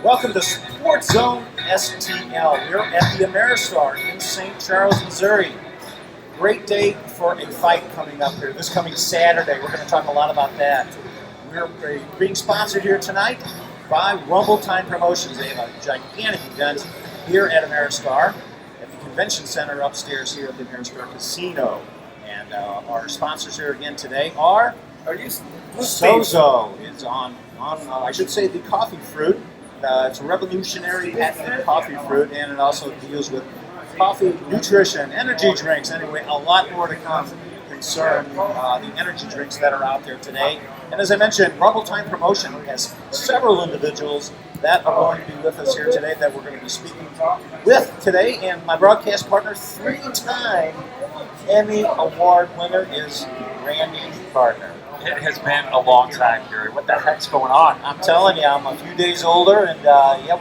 Welcome to Sports Zone STL. We're at the Ameristar in St. Charles, Missouri. Great day for a fight coming up here. This coming Saturday, we're going to talk a lot about that. We're being sponsored here tonight by Rumble Time Promotions. They have a gigantic event here at Ameristar at the Convention Center upstairs here at the Ameristar Casino. And our sponsors here again today are Sozo. It's on I should say the coffee fruit. It's a revolutionary patented coffee fruit, and it also deals with coffee, nutrition, energy drinks. Anyway, a lot more to come concerning the energy drinks that are out there today. And as I mentioned, Rumble Time Promotion has several individuals that are going to be with us here today that we're going to be speaking with today. And my broadcast partner, three-time Emmy Award winner, is Randy Gardner. It has been a long time, Gary. What the heck's going on? I'm telling you, I'm a few days older, and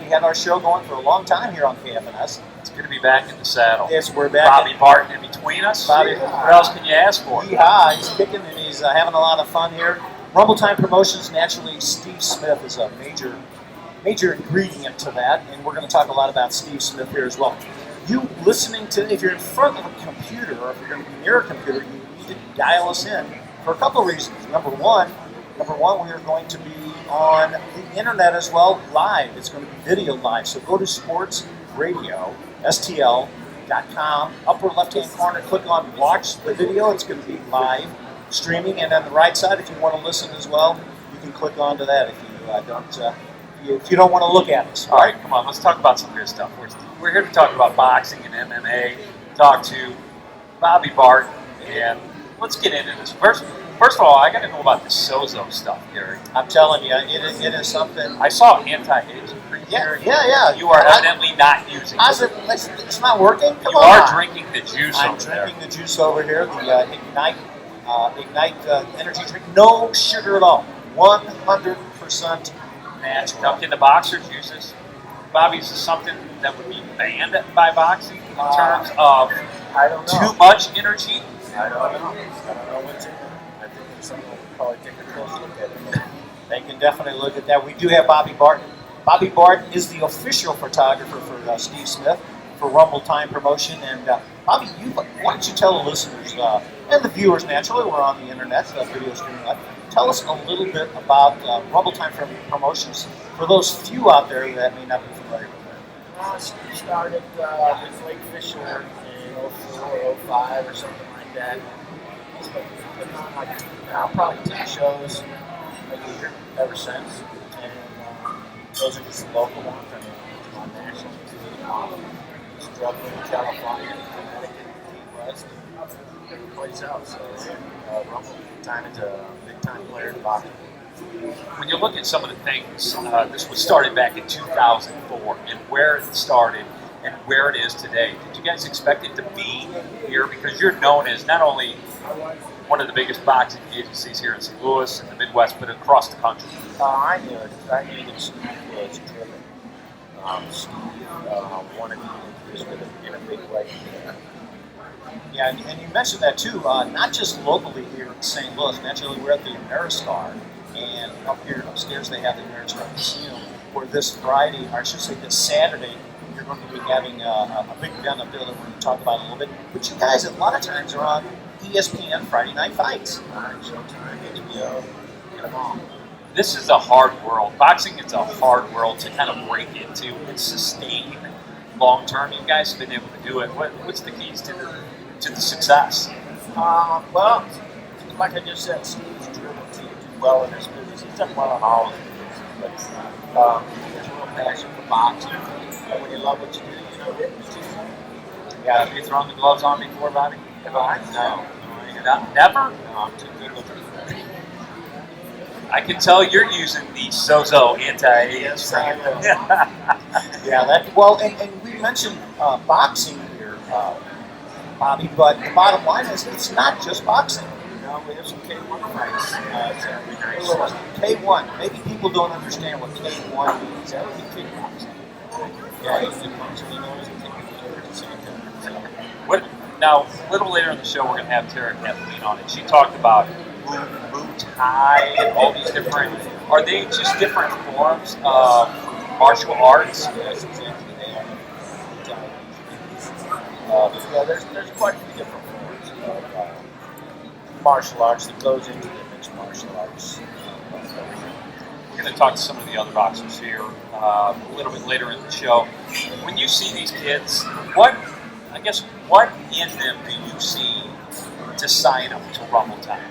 we had our show going for a long time here on KFNS. It's good to be back in the saddle. Yes, we're back. Bobby Barton in between us. Bobby, what else can you ask for? Yeah, he's kicking and he's having a lot of fun here. Rumble Time Promotions, naturally, Steve Smith is a major ingredient to that, and we're going to talk a lot about Steve Smith here as well. You listening to, if you're in front of a computer or if you're going to be near a computer, you need to dial us in. For a couple of reasons. Number one, we are going to be on the internet as well, live. It's going to be video live. So go to SPORTSRADIOSTL.com. Upper left-hand corner, click on Watch the Video. It's going to be live streaming. And on the right side, if you want to listen as well, you can click onto that if you don't want to look at us. All right, come on. Let's talk about some good stuff. We're here to talk about boxing and MMA. Talk to Bobby Barton, and let's get into this. First of all, I got to know about the Sozo stuff, Gary. I'm telling you, it is something. I saw anti-aging cream here. Yeah. You are evidently not using it. It's not working? Come you on. are drinking the juice over there. I'm drinking the juice over here, the Ignite energy drink. No sugar at all. 100% natural. Now, can the boxers use this? Bobby, is this something that would be banned by boxing in terms of too much energy? I don't know what's in it. I think someone will probably take a close look at it. They can definitely look at that. We do have Bobby Barton. Bobby Barton is the official photographer for Steve Smith for Rumble Time Promotion. And Bobby, why don't you tell the listeners and the viewers, naturally, we're on the internet, video streaming live. Tell us a little bit about Rumble Time Promotions for those few out there that may not be familiar with it. Steve started with Lake Fisher in 04, 05 or something like that. He's been putting on probably 10 shows a year ever since. And those are just local ones. I mean, he's on national TV. He's drugged in California, Connecticut, Key West, and every place else. So Rumble Time is a big-time player in boxing. When you look at some of the things, this was started back in 2004, and where it started and where it is today. Did you guys expect it to be here? Because you're known as not only one of the biggest boxing agencies here in St. Louis and the Midwest, but across the country. I knew it. I knew that Steve was driven. Steve wanted to do this in a big way. Yeah, and you mentioned that too, not just locally here in St. Louis. Naturally, we're at the Ameristar, and up here upstairs they have the Ameristar Casino, where this Friday, or I should say this Saturday, you're going to be having a big event up there that we're going to talk about a little bit. But you guys, a lot of times, are on ESPN Friday Night Fights. Showtime, HBO, get them all. This is a hard world. Boxing is a hard world to kind of break into and sustain long term. You guys have been able to do it. What's the keys to the success? Well, like I just said, Steve's driven to do well in this business. He's done well in all of his business, but he has a real passion for boxing. And when you love what you do, it's easy. Yeah, have you thrown the gloves on before, Bobby? Have I? No. Never? No, I'm too good with it. I can tell you're using the Sozo anti-age. Yes, I will. And we mentioned boxing here, Bobby, but the bottom line is it's not just boxing. We have some K1 fights. It's every night. K1. Maybe people don't understand what K1 means. That would be kickboxing. Yeah, he's the punch and he knows and kicking the other at the same time. Now, a little later in the show, we're going to have Tara Kathleen on it. She talked about Muay Thai and all these different. Are they just different forms of martial arts. Yes, exactly. They are. Yeah, there's quite a few different forms of martial arts that goes into the mixed martial arts. We're going to talk to some of the other boxers here a little bit later in the show. When you see these kids, what in them do you see to sign them to Rumble Time?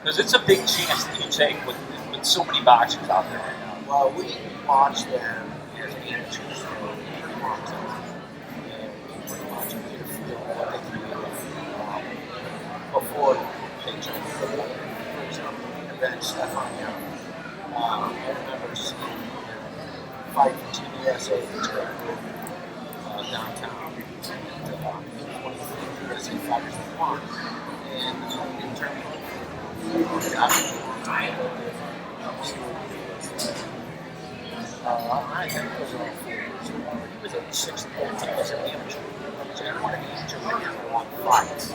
Because it's a big chance that you take with so many boxers out there right now. Well, we watch them as amateurs for a pretty long time, and we pretty much get a feel of what they can do before they turn pro. For example, event Stefan Young. I remember seeing him fight for Team USA downtown, and one of the USA fighters that won. And in terms of got him a long time ago, I think it was around 4 years ago. He was at 6 points. He was an amateur. So he wanted to amateur when he had won fights.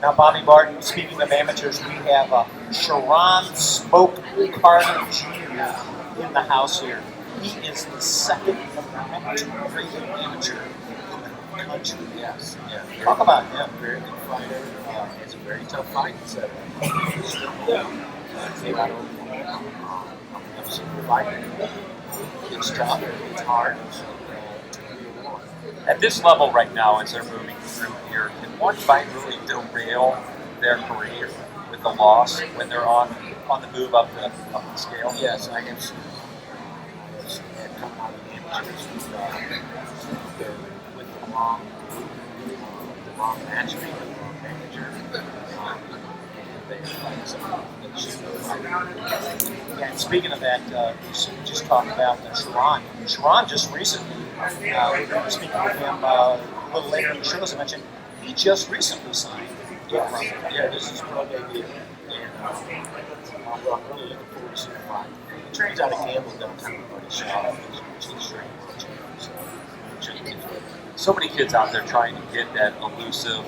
Now, Bobby Barton, speaking of amateurs, we have Sharon Spoke Carter Jr. in the house here. He is the second rated amateur in the country. Yes. Yeah. Talk about him. Very good fighter. It's a very tough fight. It's a it's tough. It's hard. At this level right now, as they're moving through here, can one fight really derail their career with the loss when they're on the move up the scale? Yes, I have seen that come out of the amateurs with the wrong matchmaker, the wrong manager, and they fight something that shouldn't fight. Yeah, and speaking of that, we just talked about Sharon. Sharon just recently, we're going to be speaking with him a little later in the show, as I mentioned, he just recently signed. Yeah, this is pro debut, and I'm really looking forward to seeing the fight. He trains out of Campbell downtown, but he's shot. He's training for champions, so So many kids out there trying to get that elusive,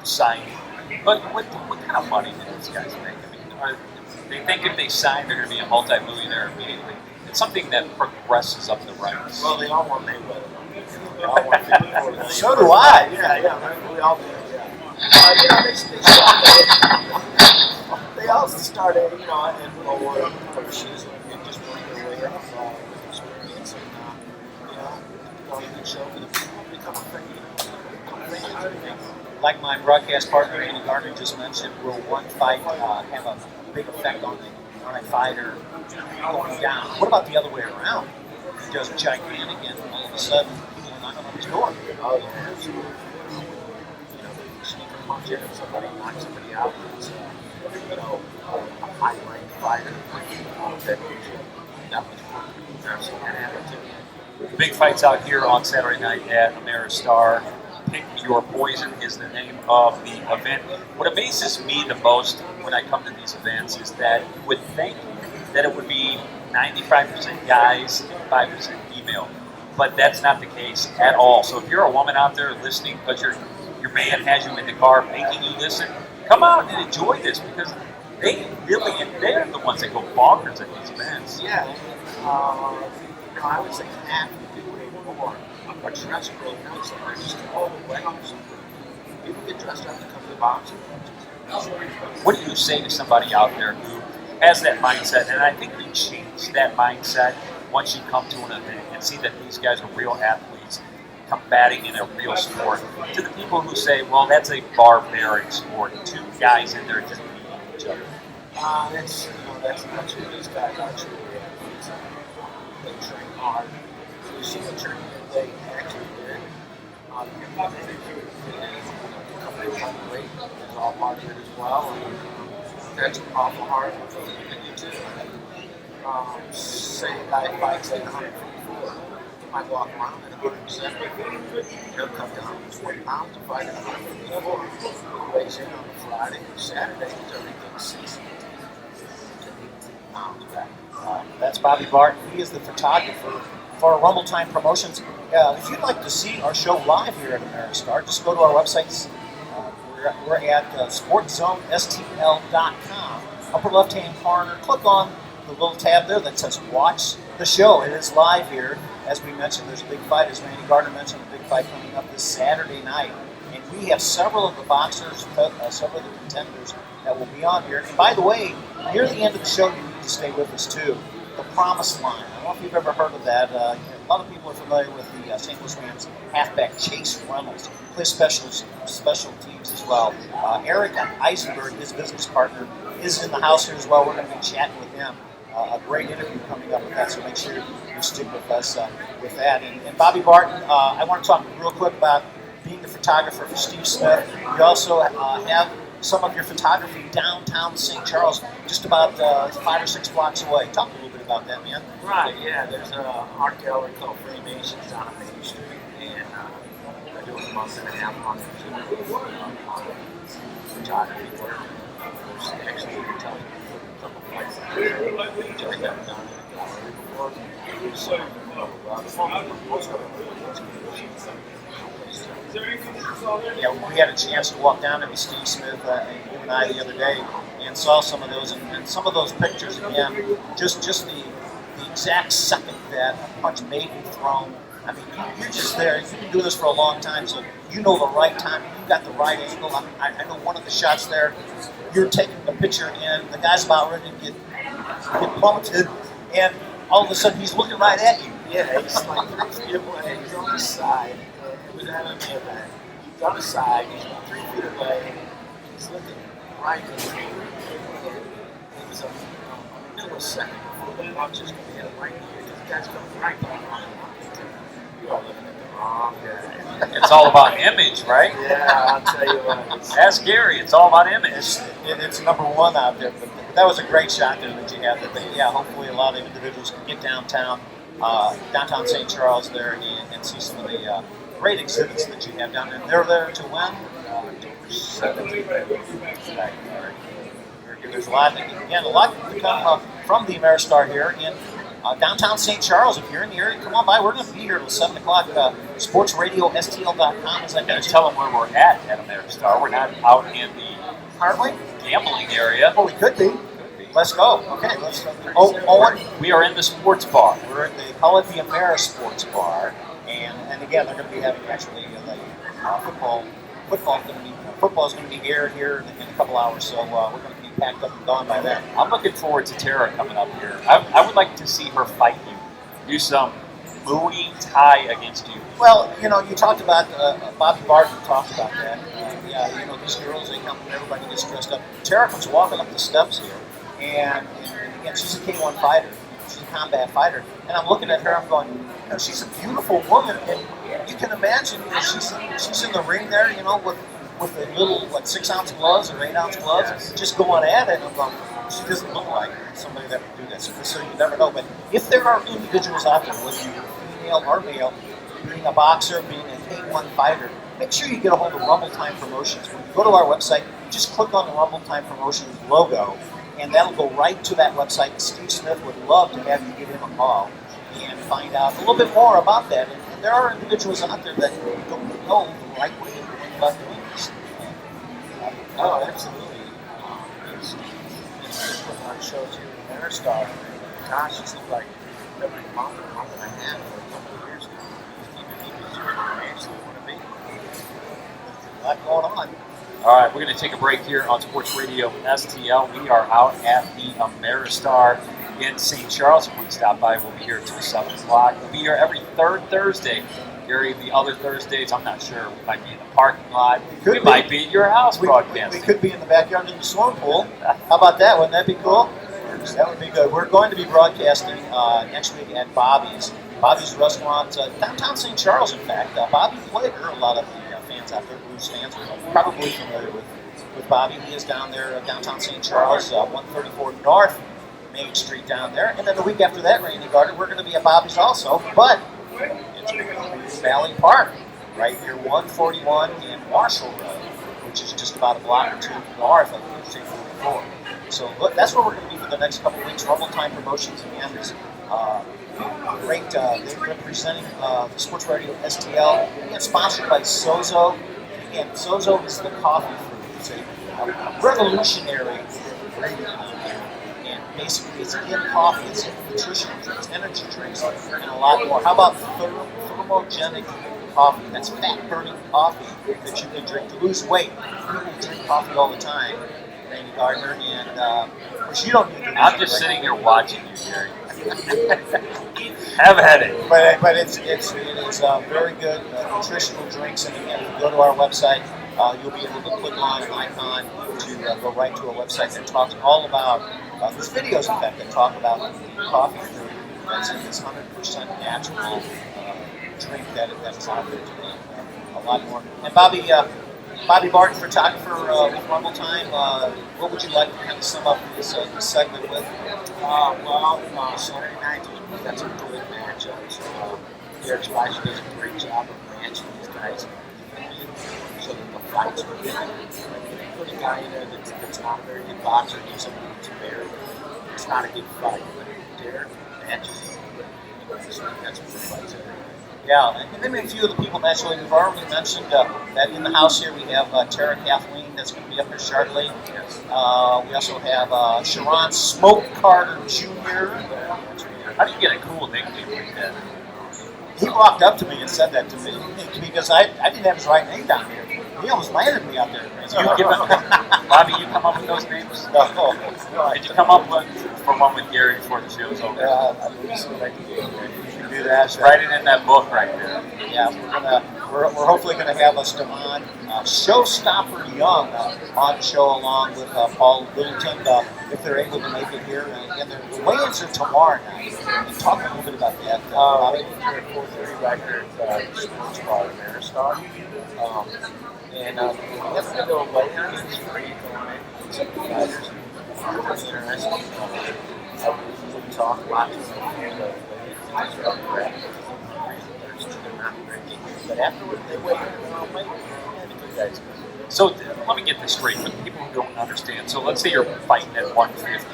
signing. But what kind of money do these guys make? I mean, they think if they sign, they're going to be a multi-millionaire immediately. It's something that progresses up the ranks. Well, they all want Mayweather. They all want Mayweather. So do I. Yeah, we all do. Yeah. They also started, in lower coaches and just work their way up with experience and, going to show for the people become fans. Like my broadcast partner Andy Gardner just mentioned, will one fight have a big effect on a fighter going down? What about the other way around? He does gigantic and all of a sudden people are knocking on his door. Oh, yeah, absolutely. Sneak a punch at somebody, knock somebody out. It's, a high-ranked fighter that much more. I've seen that happen too. Big fights out here on Saturday night at Ameristar. Pick Your Poison is the name of the event. What amazes me the most when I come to these events is that you would think that it would be 95% guys and 5% female, but that's not the case at all. So if you're a woman out there listening because your man has you in the car making you listen, come out and enjoy this because they're the ones that go bonkers at these events. Yeah, I would say half of the people who are dressed really nice, and they're just all the weddings. People get dressed up to come to the boxing. What do you say to somebody out there who has that mindset? And I think you change that mindset once you come to an event and see that these guys are real athletes combating in a real sport. To the people who say, well, that's a barbaric sport, two guys in there just beating each other. That's not true. These guys are true athletes. They train hard. You see the training that they actually did. Coming on the weight is all part of it as well. And that's awful hard for them to do. Say a guy fights at 154. He might walk around at 170. He'll come down 20 pounds to fight at 154. He weighs in on a Friday or Saturday. He's already done 60 to 18 pounds back. That's Bobby Barton. He is the photographer for our Rumble Time promotions. If you'd like to see our show live here at Ameristar, just go to our website. We're at SportsZoneSTL.com. Upper left-hand corner, click on the little tab there that says Watch the Show. It is live here. As we mentioned, there's a big fight, as Randy Gardner mentioned, a big fight coming up this Saturday night. And we have several of the boxers, several of the contenders that will be on here. And by the way, near the end of the show, you need to stay with us too. The Promised Line. I don't know if you've ever heard of that. A lot of people are familiar with the St. Louis Rams halfback Chase Reynolds. He plays special teams as well. Eric Eisenberg, his business partner, is in the house here as well. We're going to be chatting with him. A great interview coming up with that, so make sure you stick with us with that. And Bobby Barton, I want to talk real quick about being the photographer for Steve Smith. We also have some of your photography downtown St. Charles, just about 5 or 6 blocks away. Talk a little bit about that, man. Right, yeah. There's an art gallery called Freemasons down on Main Street, and I do a month and a half on photography work. There's actually a couple places I haven't done in a gallery before. So, yeah, we had a chance to walk down into Steve Smith, you and I, the other day, and saw some of those, and some of those pictures, again, just the exact second that a punch may be thrown. I mean, you're just there. You've been doing this for a long time, so you know the right time. You got the right angle. I know one of the shots there, you're taking the picture in, the guy's about ready to get plummeted, and all of a sudden he's looking right at you. Yeah, he's like, he's on the side. It was at an event. He's on the side, he's about 3 feet away, he's looking right at me. It was a millisecond before the punch is going to hit him right here. This guy's coming right down on him. You are looking at the wrong guy. It's all about image, right? Yeah, I'll tell you what. Ask Gary. It's all about image. It's number one out there. But that was a great shot there that you had. But yeah, hopefully a lot of individuals can get downtown St. Charles there and see some of the great exhibits that you have down there. They're there to when? October 17th. There's a lot to come from the Ameristar here in downtown St. Charles. If you're in the area, come on by. We're going to be here till 7 o'clock. SportsRadioSTL.com. As I I'm going to mentioned. tell them where we're at Ameristar. We're not out in the Aren't we? gambling area. Oh, we could be. Let's go. Okay, let's go. We are in the sports bar. They call it the Amerisports Bar, and again, they're going to be having actually football. Football's going to be aired here in a couple hours, so we're going to be packed up and gone by then. I'm looking forward to Tara coming up here. I would like to see her fight you. Do some Muay Thai against you. Well, you talked about Bobby Barton talked about that. These girls, they come and everybody gets dressed up. Tara comes walking up the steps here, and again, she's a K1 fighter. She's a combat fighter, and I'm looking at her. I'm going, she's a beautiful woman, and you can imagine she's in the ring there, with the little 6-ounce gloves or 8-ounce gloves, Yes. just going at it. And I'm going, she doesn't look like somebody that would do that. So you never know. But if there are individuals out there, whether you're female or male, being a boxer, being a K1 fighter, make sure you get a hold of Rumble Time Promotions. When you go to our website, just click on the Rumble Time Promotions logo, and that'll go right to that website. Steve Smith would love to have you give him a call and find out a little bit more about that. And there are individuals out there that don't know the right way of going about doing this. Oh, absolutely. Just putting on shows here in Ameristar. Gosh, it's like every month and a half for a couple of years now. Just keeping me busy where I actually want to be. A lot going on. All right, we're going to take a break here on Sports Radio STL. We are out at the Ameristar in St. Charles. If we stop by, we'll be here until 7 o'clock. We'll be here every third Thursday. Gary, the other Thursdays, I'm not sure. We might be in the parking lot. We might be at your house broadcasting. We could be in the backyard in the swimming pool. How about that? Wouldn't that be cool? That would be good. We're going to be broadcasting next week at Bobby's Restaurant, downtown St. Charles, in fact. Bobby played her. A lot of the fans out there, Blues fans, are probably familiar with Bobby. He is down there, downtown St. Charles, 134 North Main Street down there. And then the week after that, Randy Gardner, we're going to be at Bobby's also, but it's going to be Valley Park, right near 141 and Marshall Road, which is just about a block or two north of State 44. So that's where we're going to be for the next couple of weeks. Rumble Time Promotions again is great. They're representing Sports Radio STL. Again, sponsored by Sozo. Again, Sozo is the coffee fruit. It's a revolutionary drink. And basically, it's in coffee, it's in nutritional drinks, energy drinks, and a lot more. How about thermogenic coffee? That's fat-burning coffee that you can drink to lose weight. People drink coffee all the time, Randy Gardner, and of course you don't need to. I'm just sitting here watching you, Gary. Have at it. But it is very good nutritional drinks, and again, if you go to our website, you'll be able to click on an icon to go right to a website that talks all about. There's videos, in fact, that talk about coffee fruit that's in this 100% natural drink that is out there today. A lot more. And Bobby Barton, photographer with Rumble Time. What would you like to kind of sum up this segment with? Saturday night, we've got some good matchups. Derek Spicer does a great job of matching these guys so that the fights are good. Put a guy in there that's not a very good boxer, gives him it's not a good fight. But Derek matches. That's what the fights are. Yeah, and then a few of the people naturally we've already mentioned that in the house here we have Tara Kathleen that's going to be up here shortly. Yes. We also have Sharon Smoke Carter Jr. How do you get a cool nickname like that? He walked up to me and said that to me because I didn't have his right name down here. He almost landed me out there. Bobby, you come up with those names? No. Did you come up for one with Gary before the show's over? I believe so. You can do that. Write it in that book right there. Yeah, we're hopefully gonna have Stevan Showstopper Young on the show along with Paul Littleton if they're able to make it here. And the weigh-ins are tomorrow night. And talk a little bit about that. We're at 4:30 right here at SPORTSRADIOSTL Ameristar. And we have to go weigh-in. It's free. Some of the fighters are really interesting. We talk a lot to them. But afterwards, they weigh in. So let me get this straight for the people who don't understand. So let's say you're fighting at 150,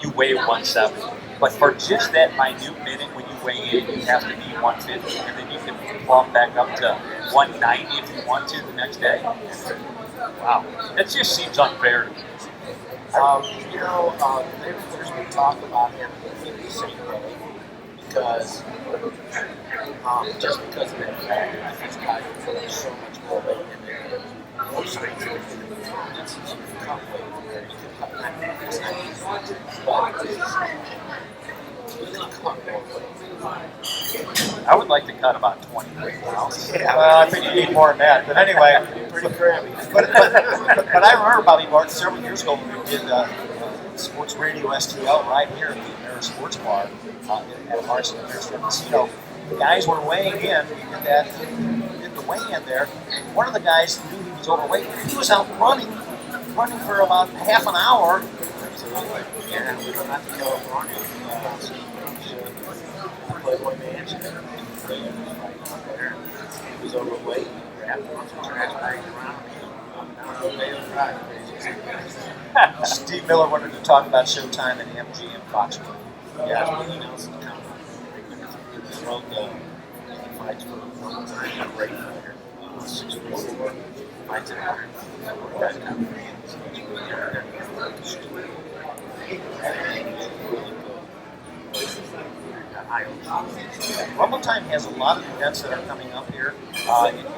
you weigh 170, but for just that minute minute when you weigh in, you have to be 150, and then you can plumb back up to 190 if you want to the next day. Wow, that just seems unfair to me. There's been talk about him being the same way because just because of that fact, he's got so much more weight in there. More scientific it's easy to cut weight where you can cut that. It's not easy, but you can cut more weight. I would like to cut about 20 pounds. Yeah, well, I think you need more than that. But anyway, Pretty crabby. but I remember Bobby Barton several years ago when we did Sports Radio STL right here at the Ameristar Sports Bar at Ameristar Casino. The guys were weighing in. We did that. We did the weigh-in there. One of the guys knew he was overweight. He was out running for about half an hour. Absolutely. Yeah, we don't have to California. Playboy Mansion. He was overweight. He grabbed a bunch of trash bags around him. Steve Miller wanted to talk about Showtime and MGM Foxwood. Yeah, he knows the company. He wrote the fights for a long time. A great fighter. 6'4", fights at 100. That company. Rumble Time has a lot of events that are coming up here. In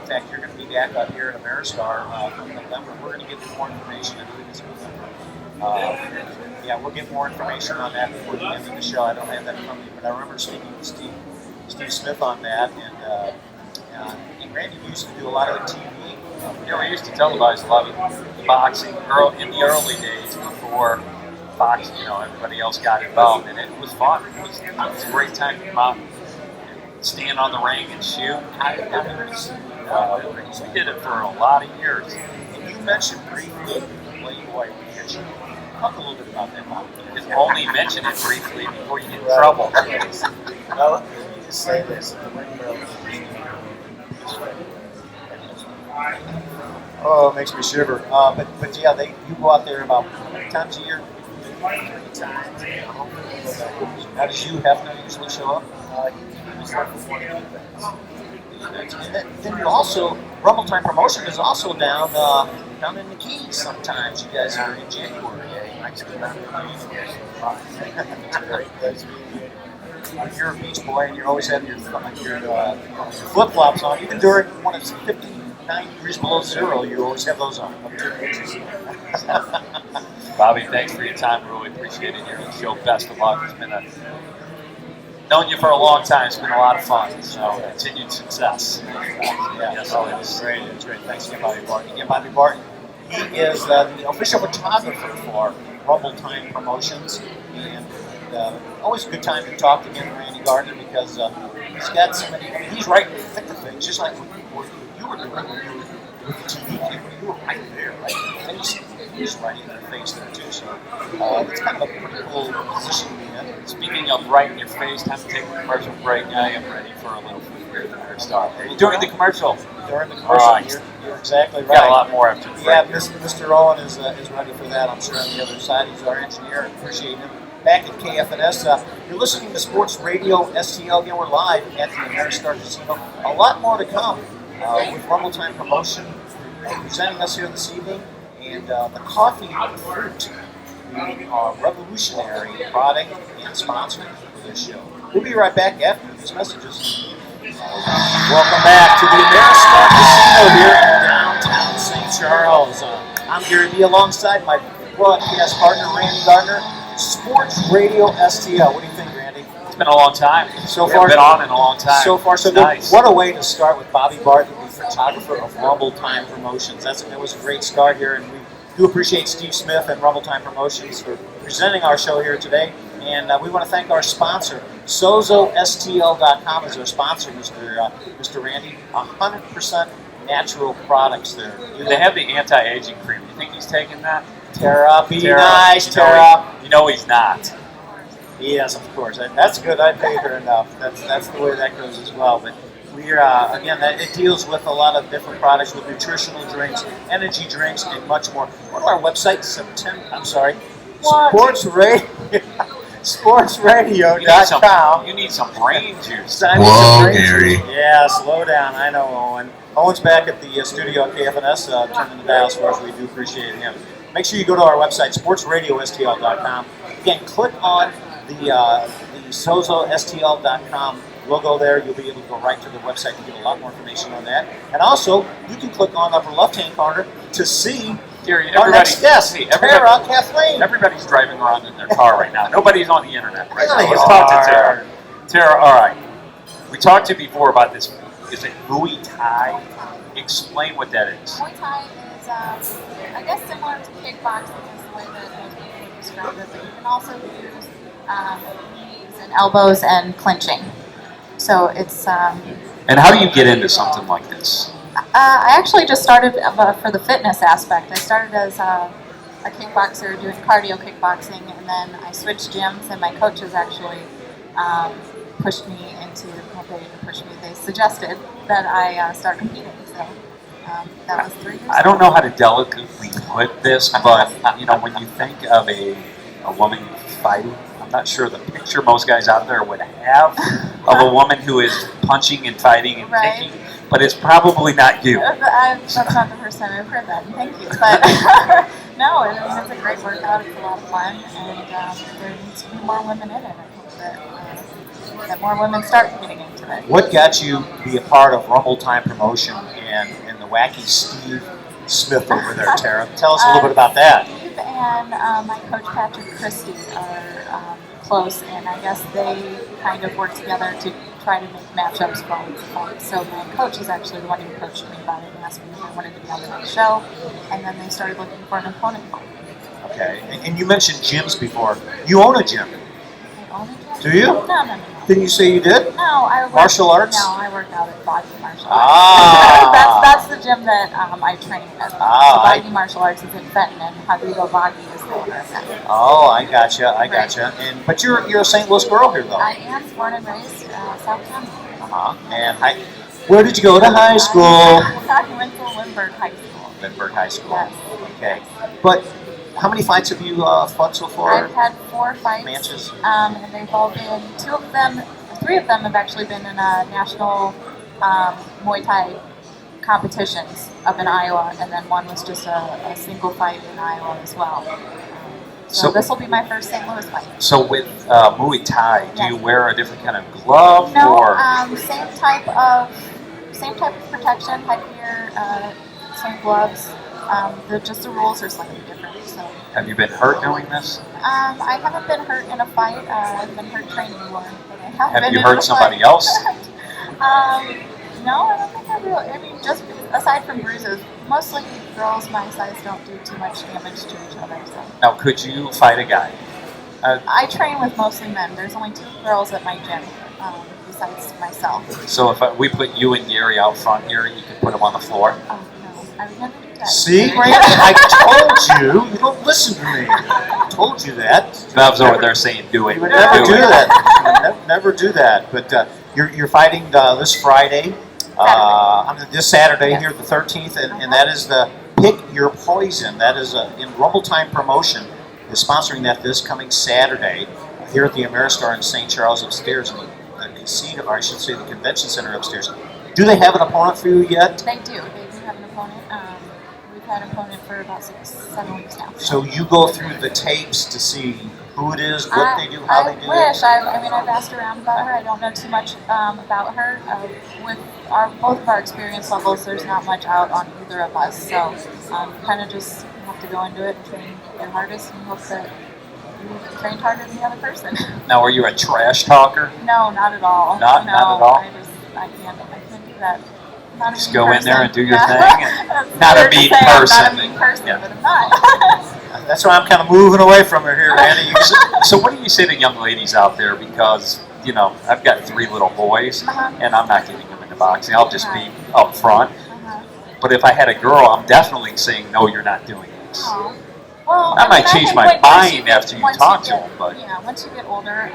fact, you're going to be back up here at Ameristar in November. We're going to give you more information. I believe it's we'll get more information on that before the end of the show. I don't have that in front of me, but I remember speaking with Steve Smith on that. And Randy used to do a lot of the TV. We used to televise a lot of the boxing in the early days before Fox, everybody else got involved, and it was fun. It was a great time to come out and stand on the ring and shoot. We did it for a lot of years. And you mentioned briefly Playboy Mansion. Talk a little bit about that, Bob. Just only mention it briefly before you get in trouble. Well, let me just say this. Oh, it makes me shiver. But yeah, you go out there about how many times a year? times. How does you Hefner usually show up? He was there for one of the events. Then you also, Rumble Time Promotion is also down in the Keys sometimes. You guys are in January. Yeah, he likes to go down to the beach. It's a great place to be. You're a beach boy and you always have your flip-flops on. Even during when it's 59 degrees below zero, you always have those on. Bobby, thanks for your time. Really appreciate it here on the show. Best of luck. It's been known you for a long time. It's been a lot of fun. So continued success. Yes, it's great. It's great. Thanks again, Bobby Barton. Again, Bobby Barton. He is the official photographer for Rumble Time Promotions, and always a good time to talk to him, Randy Gardner, because he's got so many. I mean, he's right in the thick of things, just like what you were doing when you were with the TV camera. You were right there, right in the face. He's right in their face there too. So it's kind of a pretty cool position to be in. Speaking of right in your face, time to take a commercial break. I am ready for a little food here at the Ameristar. During the commercial. During the commercial, you're exactly right. Got a lot more after the break. Yeah, Mr. Owen is ready for that. I'm sure on the other side. He's our engineer. Appreciate him. Back at KFNS, you're listening to Sports Radio STL. Again, we're live at the Ameristar Casino. A lot more to come with Rumble Time Promotion presenting us here this evening, and the coffee fruit, the revolutionary product and sponsor for this show. We'll be right back after these messages. Welcome back to the Ameristar Casino here in downtown St. Charles. I'm Gary B. alongside my broadcast partner, Randy Gardner. Sports Radio STL. What do you think, Randy? It's been a long time. So we far, haven't been on in a long time. So far, so nice. Good. What a way to start with Bobby Barton, the photographer of Rumble Time Promotions. That was a great start here, and we do appreciate Steve Smith and Rumble Time Promotions for presenting our show here today. And we want to thank our sponsor, SozoSTL.com is our sponsor, Mr. Randy. 100% natural products there. They have the anti-aging cream. You think he's taking that? Tara, be nice, Tara. You know he's not. Yes, of course. That's good. I paid her enough. That's the way that goes as well. But we're again, it deals with a lot of different products with nutritional drinks, energy drinks, and much more. Go to our website, SportsRadio.com. You need some brain juice. Whoa, Gary. Yeah, slow down. I know, Owen. Owen's back at the studio at KFNS, turning the dials for us. We do appreciate him. Make sure you go to our website, SportsRadioSTL.com. Again, click on the SozoSTL.com logo there. You'll be able to go right to the website to get a lot more information on that. And also, you can click on the upper left-hand corner to see Gary, our next guest, Tara Kathleen. Everybody's driving around in their car right now. Nobody's on the internet right now. Really Let's talk to Tara. Tara, all right. We talked to you before about this. Is it Muay Thai? Explain what that is. Muay Thai is, I guess, similar to kickboxing is the way that most people would describe it, but you can also use knees and elbows and clinching. So it's... And how do you get into something like this? I actually just started for the fitness aspect. I started as a kickboxer doing cardio kickboxing, and then I switched gyms, and my coaches actually pushed me into, well, they didn't push me, they suggested that I start competing. So that was 3 years ago. I don't know how to delicately put this, but you know, when you think of a woman fighting, I'm not sure the picture most guys out there would have of a woman who is punching and fighting and kicking, but it's probably not you. That's not the first time I've heard that, and thank you. But no, I mean, it's a great workout, it's a lot of fun, and there needs to be more women in it. I hope that more women start getting into it. What got you to be a part of Rumble Time Promotion and the wacky Steve Smith over there, Tara? Tell us a little bit about that. Steve and my coach Patrick Christie are close, and I guess they kind of work together to try to make matchups fun. So my coach is actually the one who coached me about it and asked me if I wanted to be on the next show, and then they started looking for an opponent for me. Okay, and you mentioned gyms before. You own a gym. I own a gym? Do you? No. Didn't you say you did? No, I work, martial arts? No, I work out at Body Martial Arts. Ah. that's the gym that I train at. Body Martial Arts is in Fenton, and Habibo Bagi is the owner of that. Oh, I gotcha. And but you're a St. Louis girl here, though. I am born and raised South County. And where did you go to high school? I went to Lindbergh High School. Lindbergh High School. Yes. Okay. But How many fights have you fought so far? I've had 4 fights, Matches? and they've all been 3 of them have actually been in national Muay Thai competitions up in Iowa, and then one was just a single fight in Iowa as well. So this will be my first St. Louis fight. So with Muay Thai, do you Yes. wear a different kind of glove? No, Or same type of protection, headgear, same gloves. Just the rules are slightly different. So have you been hurt doing this? I haven't been hurt in a fight. I've been hurt training more, but I have Have been you in hurt a somebody fight. else? No, I don't think I really. I mean, just aside from bruises, mostly girls my size don't do too much damage to each other. So Now, could you fight a guy? I train with mostly men. There's only 2 girls at my gym, besides myself. So if we put you and Gary out front here, you could put him on the floor. Oh no, I would never do that. See, Randy, I told you. You don't listen to me. I told you that. Bev's over there saying, "Do it, You would never do do it." that. You would never do that. But you're fighting this Friday, this Saturday here, the 13th, and that is the Pick Your Poison. That is in Rumble Time Promotion is sponsoring that this coming Saturday here at the Ameristar in St. Charles upstairs in the casino, or I should say the convention center upstairs. Do they have an opponent for you yet? They do. They do have an opponent. We've had an opponent for about 6-7 weeks now. So you go through the tapes to see who it is, what they do, how they do I wish. it? I mean, I've asked around about her. I don't know too much about her. With both of our experience levels, there's not much out on either of us. So kind of just have to go into it and train your hardest and hope that you trained harder than the other person. Now, are you a trash talker? No, not at all. Not no, at all? I can't do that. Not a Just mean go in person. there and do your Yeah. thing? And That's not a weird to mean say, I'm person. not a mean person, Yeah. but I'm not. That's why I'm kind of moving away from her here, Randy. So what do you say to young ladies out there? Because, you know, I've got 3 little boys, and I'm not getting them into boxing. I'll just be up front. But if I had a girl, I'm definitely saying, no, you're not doing this. Oh. Well, I might change think my once mind get- after you once talk to get- them, but- yeah, once you get older,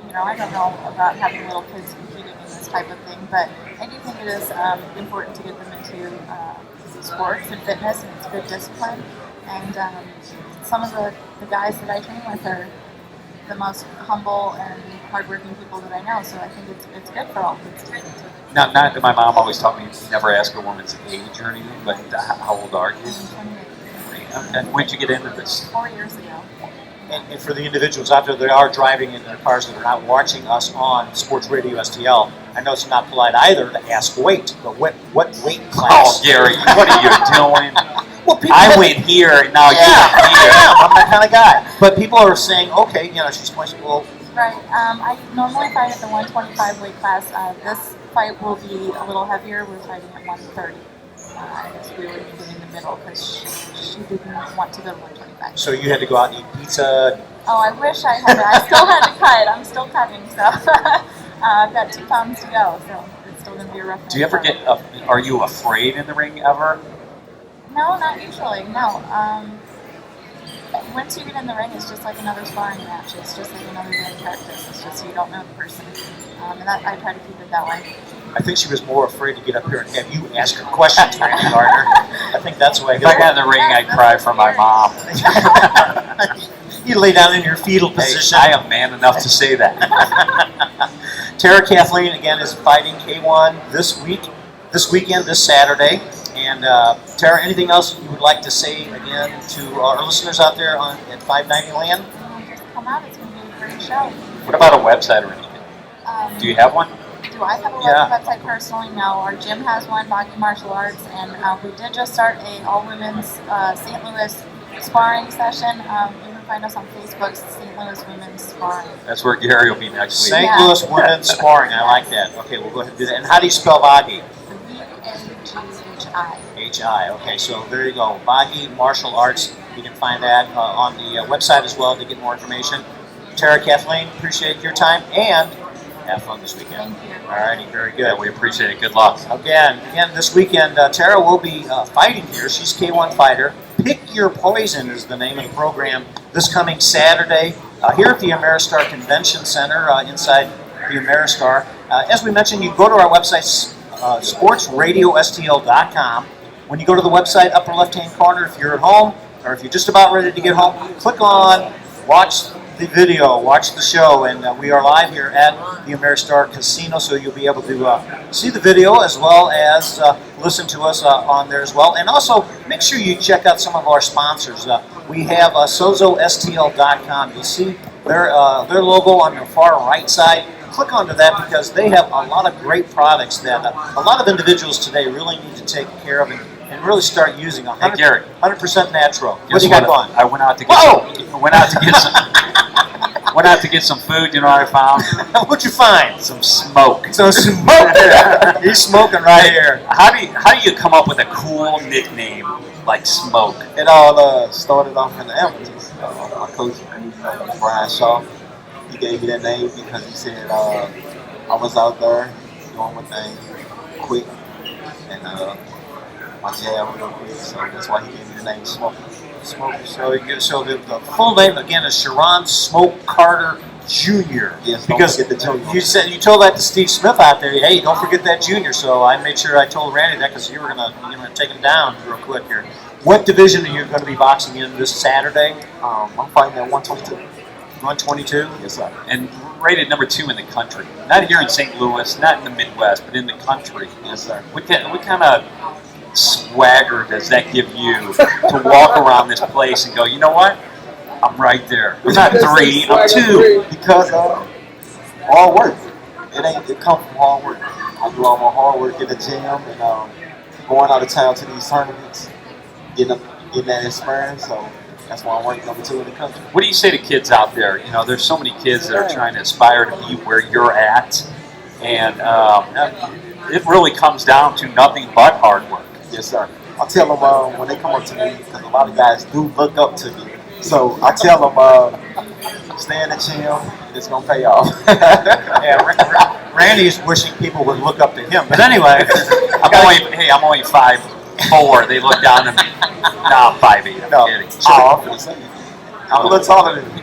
you know, I don't know about having little kids competing in this type of thing, but I do think it is important to get them into sports and fitness, and it's good discipline. And some of the guys that I train with are the most humble and hardworking people that I know, so I think it's good for all kids to get into. Not my mom always taught me never ask a woman's age or anything, but how old are you? I'm 28. Okay. When did you get into this? 4 years ago. And for the individuals out there that are driving in their cars that are not watching us on Sports Radio STL, I know it's not polite either to ask weight, but what weight Oh, class? Gary, what are you doing? Well, people I went here, and now Yeah, you went I here. am. I'm that kind of guy. But people are saying, okay, you know, she's questioning, well, Right. I normally fight at the 125 weight class. This fight will be a little heavier. We're fighting at 130. I guess we would be in the middle because she didn't want to go to 125. so you had to go out and eat pizza. Oh, I wish I had. I still had to cut. I'm still cutting, so I've got 2 pounds to go. So it's still going to be a rough. Do you ever get? Are you afraid in the ring ever? No, not usually. No. Once you get in the ring, it's just like another sparring match. It's just like another day of practice. It's just you don't know the person, and that, I try to keep it that way. I think she was more afraid to get up here and have you ask her questions, Randy Gardner. I think that's why. If I got in the ring, I'd cry for my mom. You lay down in your fetal Hey, position. I am man enough to say that. Tara Kathleen again is fighting K1 this weekend, this Saturday. And Tara, anything else you would like to say again to our listeners out there at 590 Land? Just come out. It's going to be a great show. What about a website or anything? Do you have one? Do I have a Yeah. website personally? No. Our gym has one, Boggy Martial Arts, and we did just start a all-women's St. Louis sparring session. You can find us on Facebook, St. Louis Women's Sparring. That's where Gary will be next week. St. Yeah. Louis Women's Sparring. I like that. Okay, we'll go ahead and do that. And how do you spell Boggy? VAGHI. H-I. Okay, so there you go. Boggy Martial Arts. You can find that on the website as well to get more information. Tara Kathleen, appreciate your time and have fun this weekend. Thank you. All righty, very good. Yeah, we appreciate it. Good luck. Again, this weekend, Tara will be fighting here. She's K1 fighter. Pick Your Poison is the name of the program this coming Saturday here at the Ameristar Convention Center inside the Ameristar. As we mentioned, you can go to our website, SPORTSRADIOSTL.com. When you go to the website, upper left-hand corner, if you're at home, or if you're just about ready to get home, click on watch the video, watch the show, and we are live here at the Ameristar Casino, so you'll be able to see the video as well as listen to us on there as well. And also, make sure you check out some of our sponsors. We have SozostL.com. You'll see their logo on the far right side. Click onto that because they have a lot of great products that a lot of individuals today really need to take care of and really start using. 100% natural. What do you got going? I went out to get some food. You know what I found? What'd you find? Some smoke. So smoke. He's smoking right here. How do you come up with a cool nickname like Smoke? It all started off in the amateurs. My coach, Brian Shaw, he gave me that name because he said I was out there doing my thing quick and my jab real quick, so that's why he gave me the name Smoke. Smoke. So the full name again is Sharon Smoke Carter Jr. Yes, because don't forget the junior. You told that to Steve Smith out there. Hey, don't forget that junior. So I made sure I told Randy that because you were gonna take him down real quick here. What division are you going to be boxing in this Saturday? I'm fighting at 122. 122. Yes, sir. And rated number 2 in the country. Not here in St. Louis, not in the Midwest, but in the country. Yes, sir. What kind of swagger does that give you to walk around this place and go, you know what? I'm right there. I'm not 3, I'm 2. Because hard work. It comes from hard work. I do all my hard work in the gym and going out of town to these tournaments, getting that experience. So that's why I'm ranked number 2 in the country. What do you say to kids out there? You know, there's so many kids that are trying to aspire to be where you're at, and it really comes down to nothing but hard work. Yes, sir. I tell them when they come up to me, because a lot of guys do look up to me. So I tell them, stay in the gym, it's going to pay off. Yeah, Randy's wishing people would look up to him. But anyway, I'm only 5'4". They look down at me. Nah, I'm 5'8". I'm kidding. I'm a little taller than you.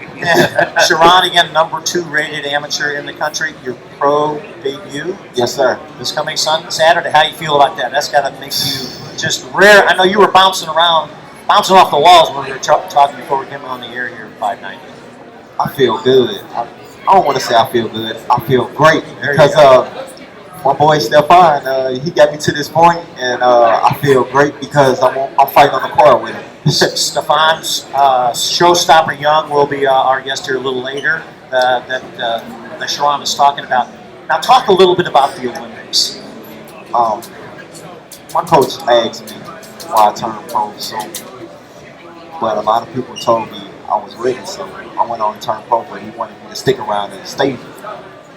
Sharon, again, number 2 rated amateur in the country. Your pro debut. Yes, sir. This coming Saturday. How do you feel about that? That's got to make you just rare. I know you were bouncing off the walls when we were talking before we came on the air here at 590. I feel good. I don't want to say I feel good. I feel great because my boy Stefan, he got me to this point, and I feel great because I'm fighting on the court with him. Stefan Showstopper Young will be our guest here a little later that Sharon is talking about. Now talk a little bit about the Olympics. My coach asked me why I turned pro soon, but a lot of people told me I was ready, so I went on to turn pro, but he wanted me to stick around and stay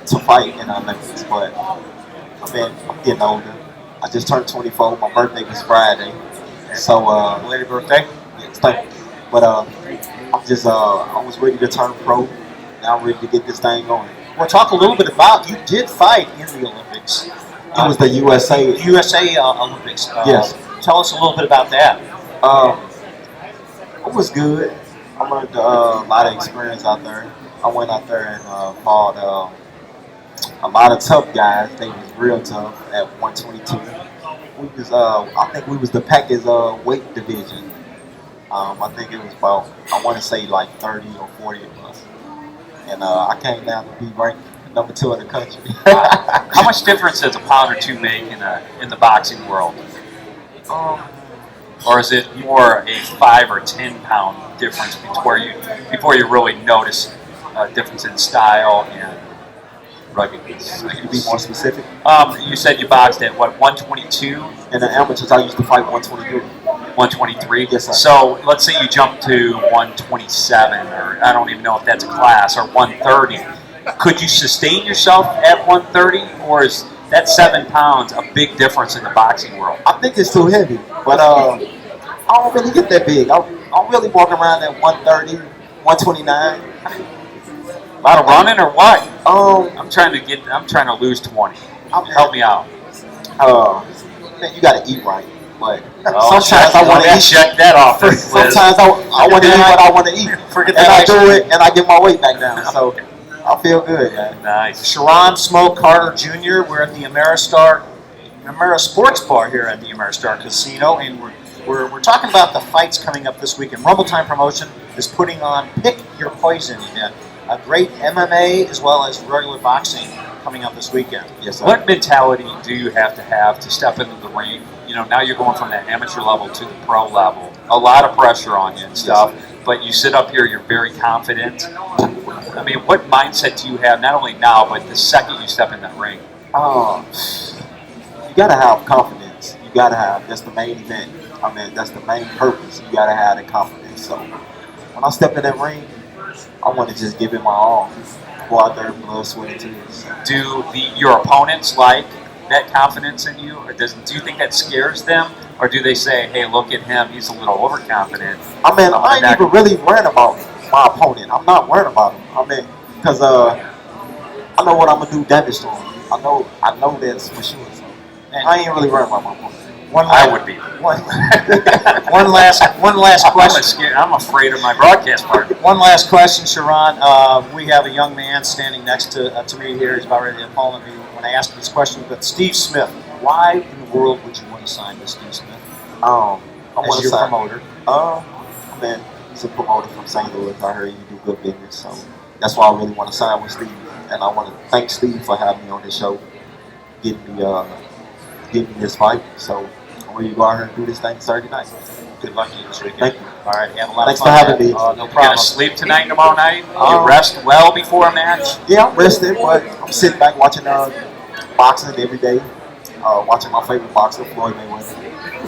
to fight in the Olympics. But I'm getting older. I just turned 24. My birthday was Friday. So, Later birthday? Yeah, thank you. But I was ready to turn pro. Now I'm ready to get this thing going. Well, talk a little bit about, you did fight in the Olympics. It was the USA. Olympics. Yes. Tell us a little bit about that. It was good. I learned a lot of experience out there. I went out there and fought a lot of tough guys. They was real tough at 122. We was, I think we was the package weight division. I think it was about, I want to say like 30 or 40 of us. And I came down to be ranked number 2 in the country. How much difference does a pound or 2 make in the boxing world? Or is it more a 5 or 10 pound difference before you really notice a difference in style and ruggedness? Can you be more specific? You said you boxed at what, 122? In the amateurs, I used to fight 123. 123? Yes, sir. So let's say you jump to 127, or I don't even know if that's a class, or 130. Could you sustain yourself at 130, or is that 7 pounds a big difference in the boxing world? I think it's too heavy, but I don't really get that big. I'm really walking around at 130, 129. A lot of running or what? I'm trying to lose 20. Help me out. Man, you gotta eat right, but Sometimes sometimes I want to eat. Check that off. Sometimes I want to eat what I want to eat, Forget and that I do it, and I get my weight back down. So I feel good, man. Nice. Sharon Smoke Carter Jr. We're at the Ameristar Sports Bar here at the Ameristar Casino, and we're we're talking about the fights coming up this weekend. Rumble Time Promotion is putting on Pick Your Poison event, a great MMA as well as regular boxing coming up this weekend. Yes, sir. What mentality do you have to step into the ring? You know, now you're going from that amateur level to the pro level. A lot of pressure on you and stuff, but you sit up here, you're very confident. I mean, what mindset do you have, not only now, but the second you step in that ring? You gotta have confidence. You gotta have, that's the main event. I mean, that's the main purpose. You gotta have the confidence. So when I step in that ring, I want to just give it my all. Go out there, blood, sweat, and tears. Do your opponents like that confidence in you, or do you think that scares them, or do they say, "Hey, look at him; he's a little overconfident"? I mean, I ain't even really worrying about my opponent. I'm not worried about him. I mean, because I know what I'm gonna do damage to him. I know that's for sure. So I ain't really worried about my opponent. I would be. One last question. I'm afraid of my broadcast partner. One last question, Sharon. We have a young man standing next to me here. He's about ready to call me when I ask him this question. But Steve Smith, why in the world would you want to sign with Steve Smith? I want as to your promoter. Man, he's a promoter from St. Louis. I heard you do good business, so that's why I really want to sign with Steve. And I want to thank Steve for having me on his show, getting me this fight. So I'm ready to go out here and do this thing Saturday night. Good luck to you this weekend. Thank you. All right, have a lot Thanks of fun. for having me. No You gonna problem. sleep tonight, tomorrow night? You rest well before a match? Yeah, I'm rested, but I'm sitting back watching boxing every day. Watching my favorite boxer, Floyd Mayweather.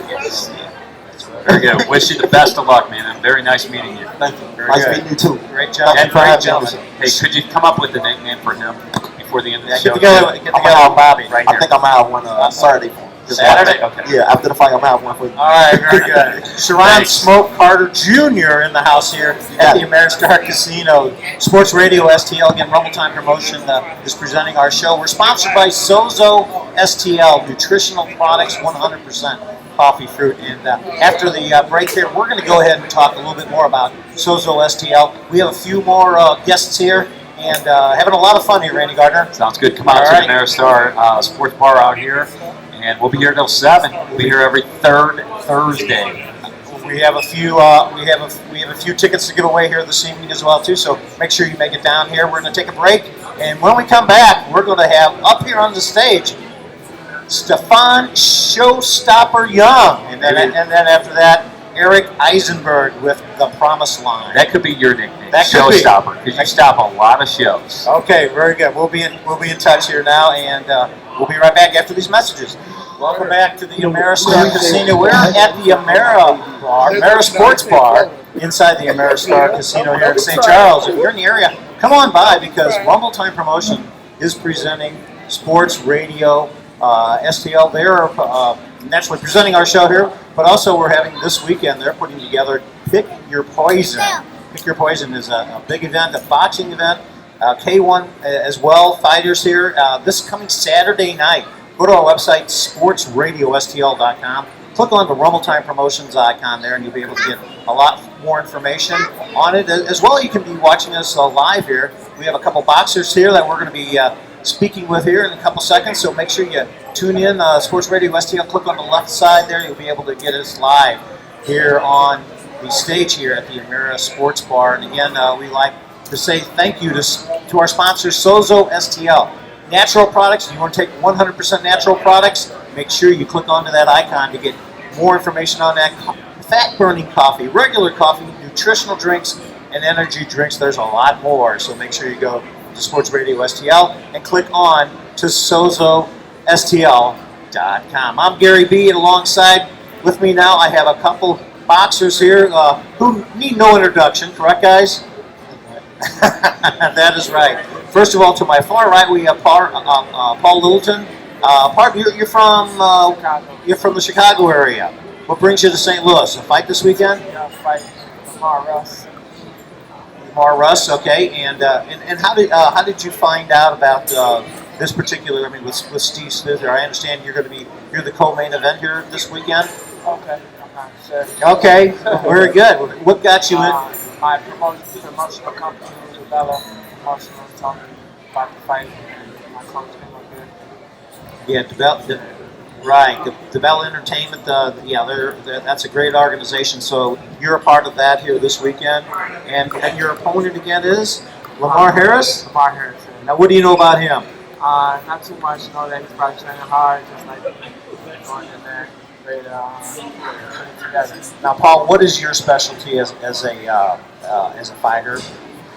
Yes. Very good. Wish you the best of luck, man. And very nice meeting you. Thank you. Very Nice good. meeting you too. Great job. Thank you for Great having me on the gentleman. show. Hey, could you come up with a nickname for him before the end of the Yeah, show? get together with Bobby right I here. think I'm gonna have one Saturday for him. Saturday? Okay. Yeah, after the fight, I'm gonna have one for you. All right, very good. Sharon Thanks. Smoke Carter Jr. in the house here at the Ameristar Casino. Sports Radio STL, again, Rumble Time Promotion is presenting our show. We're sponsored by Sozo STL, nutritional products, 100% coffee fruit. And after the break here, we're going to go ahead and talk a little bit more about Sozo STL. We have a few more guests here and having a lot of fun here, Randy Gardner. Sounds good. Come out to the Ameristar Sports Bar out here, and we'll be here till 7. We'll be here every third Thursday. We have a few we have a few tickets to give away here this evening as well too. So make sure you make it down here. We're going to take a break, and when we come back, we're going to have up here on the stage Stefan Showstopper Young, and then after that, Eric Eisenberg with the Promise Line. That could be your nickname, That could be. Showstopper, because you stop a lot of shows. Okay, very good. We'll be in touch here now, and we'll be right back after these messages. Welcome back to the Ameristar Casino. We're at the Amera Sports Bar inside the Ameristar Casino here in St. Charles. If you're in the area, come on by because Rumble Time Promotion is presenting Sports Radio STL. They're naturally presenting our show here, but also we're having this weekend, they're putting together Pick Your Poison. Pick Your Poison is a big event, a boxing event. K1 as well, fighters here. This coming Saturday night. Go to our website, sportsradiostl.com. Click on the Rumble Time Promotions icon there, and you'll be able to get a lot more information on it. As well, you can be watching us live here. We have a couple boxers here that we're going to be speaking with here in a couple seconds, so make sure you tune in. Sports Radio STL, click on the left side there. You'll be able to get us live here on the stage here at the Amera Sports Bar. And again, we like to say thank you to our sponsor, Sozo STL. Natural products. You want to take 100% natural products, make sure you click onto that icon to get more information on that. Fat-burning coffee, regular coffee, nutritional drinks, and energy drinks. There's a lot more, so make sure you go to Sports Radio STL and click on to SozoSTL.com. I'm Gary B. and alongside with me now I have a couple boxers here who need no introduction, correct guys? That is right. First of all, to my far right we have Paul Littleton. You're from the Chicago area. What brings you to St. Louis? A fight this weekend? Yeah, fight Lamar Russ. Lamar Russ, okay. And how did you find out about this particular? I mean, with Steve Smith here, I understand you're the co-main event here this weekend. Okay, I'm not sure. Okay, very good. What got you in? My promotional company, Bella Promotional, told me about the fight, and my coach came up here. Yeah, Right, the Bell Entertainment, yeah, that's a great organization. So you're a part of that here this weekend, and your opponent again is Lamar Harris. Lamar Harris. Now, what do you know about him? Not too much. Know that he's probably training hard, just like going in there, ready to put it together. Now, Paul, what is your specialty as a fighter?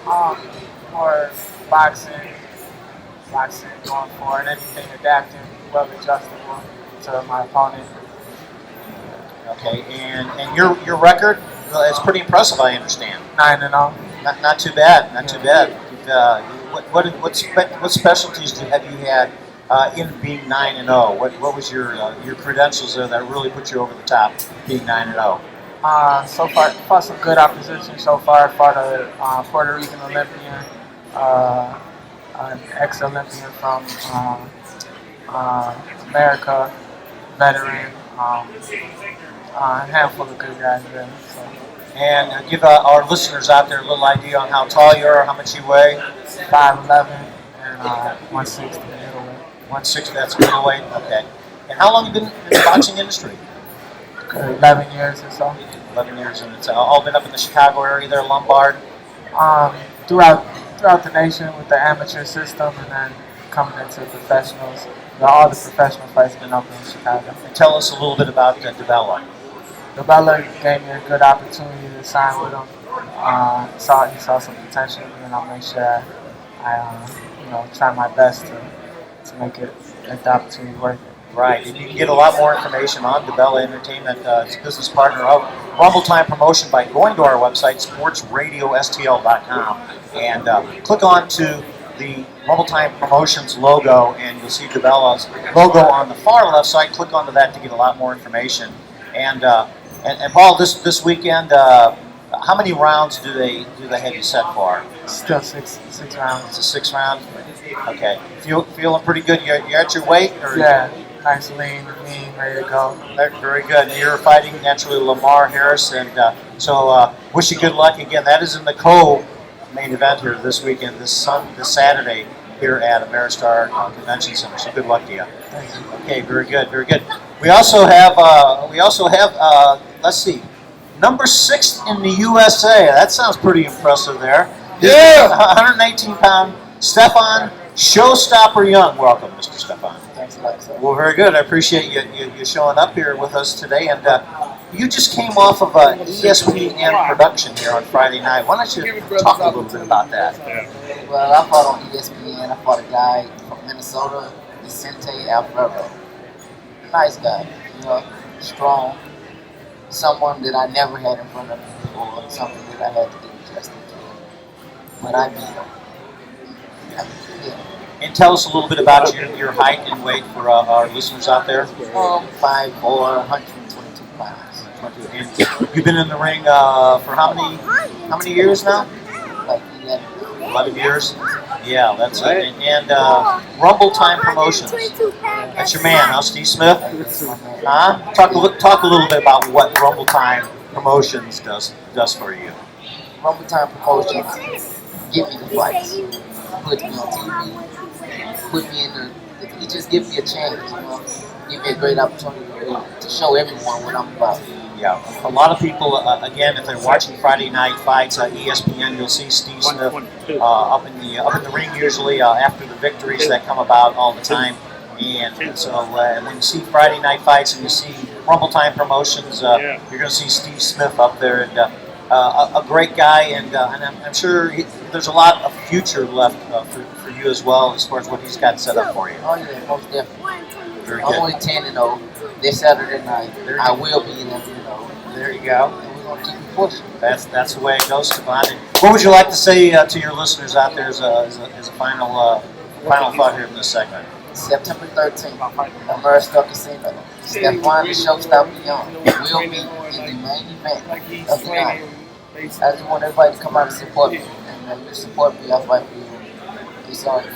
More boxing, going for it, everything adapting, well adjustable to my opponent. Okay, and your record is pretty impressive, I understand. 9-0. Not too bad, not too bad. What specialties have you had in being 9-0? What was your credentials there that really put you over the top, being 9-0? So far, fought some good opposition so far. Fought a Puerto Rican Olympian, an ex-Olympian from America, veteran, a handful of good guys there. So. And give our listeners out there a little idea on how tall you are, how much you weigh. 5'11" and 160 middleweight. 160, that's middleweight. Okay. And how long have you been in the boxing industry? 11 years or so. 11 years, and it's all been up in the Chicago area there, Lombard. Throughout the nation with the amateur system, and then coming into professionals. All the professional fights have been up in Chicago. And tell us a little bit about DeBella. DeBella gave me a good opportunity to sign with him. He saw some potential in me, and I'll make sure I try my best to make the opportunity worth it. Right, and you can get a lot more information on DeBella Entertainment, its business partner of Rumble Time Promotion, by going to our website, SPORTSRADIOSTL.com, and click on to the Rumble Time Promotions logo, and you'll see DeBella's logo on the far left side. Click onto that to get a lot more information. And Paul, this weekend, how many rounds do they have you set for? Still six rounds. It's a 6 round. Okay, feeling pretty good. You're at your weight, or yeah, nice lean, ready to go. Very good. And you're fighting naturally Lamar Harris, and so wish you good luck again. That is in the co-main event here this weekend, this Saturday here at Ameristar Convention Center. So good luck to you. Thank you. Okay, very good, very good. We also have let's see, number 6 in the USA. That sounds pretty impressive there. Yeah. 118-pound Stefan Showstopper Young. Welcome, Mr. Stefan. Thanks a lot, sir. Well, very good. I appreciate you showing up here with us today. And you just came off of an ESPN production here on Friday night. Why don't you talk a little bit about that? Well, I fought on ESPN. I fought a guy from Minnesota, Vicente Alvaro. Nice guy, strong. Someone that I never had in front of me before, something that I had to get adjusted to. But I beat him. Yeah. And tell us a little bit about your height and weight for our listeners out there. 5'4", 122 pounds. And you've been in the ring for how many years now? Like 11 years? Yeah, that's it. And Rumble Time Promotions. That's your man, huh, Steve Smith? Huh? Talk a little bit about what Rumble Time Promotions does for you. Rumble Time Promotions give me the fights, put me on TV, put me in the. It just gives me a chance, give me a great opportunity to show everyone what I'm about. Yeah, a lot of people, again, if they're watching Friday night fights on ESPN, you'll see Steve Smith up in the ring usually after the victories that come about all the time. And so when you see Friday night fights and you see Rumble Time Promotions, you're going to see Steve Smith up there, and a great guy, and I'm sure there's a lot of future left for you as well, as far as what he's got set up for you. Oh yeah, most definitely. Very I'm good. only 10-0 this Saturday night. I will be 11-0. There you go. And we're gonna keep pushing. That's the way it goes, Stefan. And what would you like to say to your listeners out there as a final thought here in this segment? September 13th, Ameristar Casino. Stefan the Showstopper Young will be in the main event of the night. I just want everybody to come out and support me. And you support me, I'll fight for you. It's all good.